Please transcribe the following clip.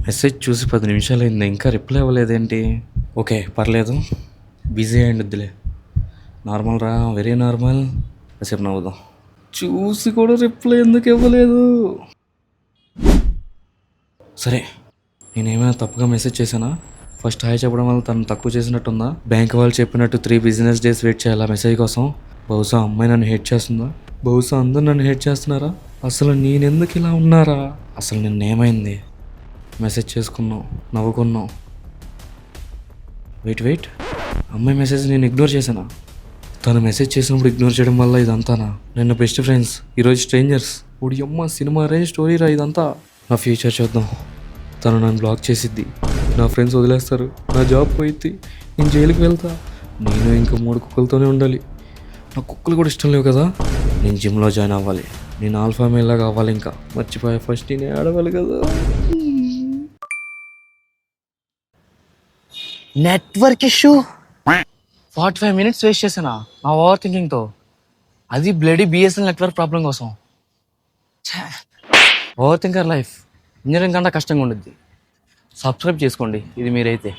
Message చూసి 10 నిమిషాలు అయింది, ఇంకా రిప్లై ఇవ్వలేదేంటి? ఓకే పర్లేదు, బిజీ అయ్యిండుద్దిలే. నార్మల్ రా, వెరీ నార్మల్. కాసేపు నవ్వుదాం. చూసి కూడా రిప్లై ఎందుకు ఇవ్వలేదు? సరే, నేనేమైనా తప్పుగా మెసేజ్ చేశానా? ఫస్ట్ హాయ్ చెప్పడం వల్ల తను తక్కువ చేసినట్టుందా? బ్యాంక్ వాళ్ళు చెప్పినట్టు 3 బిజినెస్ డేస్ వెయిట్ చేయాలా మెసేజ్ కోసం? బహుశా అమ్మాయి నన్ను హేట్ చేస్తుందా? బహుశా అందరూ నన్ను హేట్ చేస్తున్నారా? అసలు నేనెందుకు ఇలా ఉన్నారా? అసలు నిన్నేమైంది? మెసేజ్ చేసుకున్నాం, నవ్వుకున్నాం. వెయిట్, అమ్మాయి మెసేజ్ నేను ఇగ్నోర్ చేశానా? తను మెసేజ్ చేసినప్పుడు ఇగ్నోర్ చేయడం వల్ల ఇదంతానా? నిన్న బెస్ట్ ఫ్రెండ్స్, ఈరోజు స్ట్రేంజర్స్. ఓడి అమ్మ, సినిమా రేంజ్ స్టోరీ రా ఇదంతా. నా ఫ్యూచర్ చూద్దాం. తను నన్ను బ్లాక్ చేసిద్ది, నా ఫ్రెండ్స్ వదిలేస్తారు, నా జాబ్ పోయిద్ది, నేను జైలుకి వెళ్తా. నేను ఇంకా 3 కుక్కలతోనే ఉండాలి. నా కుక్కలు కూడా ఇష్టం లేవు కదా. నేను జిమ్లో జాయిన్ అవ్వాలి, నేను ఆల్ఫా మేల్లా కావాలి. ఇంకా మర్చిపోయా, ఫస్ట్ నేను ఆడవాలి కదా. నెట్వర్క్ ఇష్యూ 45 మినిట్స్ వేస్ట్ చేశానా నా ఓవర్ థింకింగ్తో. అది బ్లడీ బిఎస్ఎల్ నెట్వర్క్ ప్రాబ్లం కోసం. ఓవర్ థింకర్ లైఫ్ ఇంజనీరింగ్ కన్నా కష్టంగా ఉండిద్ది. సబ్స్క్రైబ్ చేసుకోండి ఇది మీరైతే.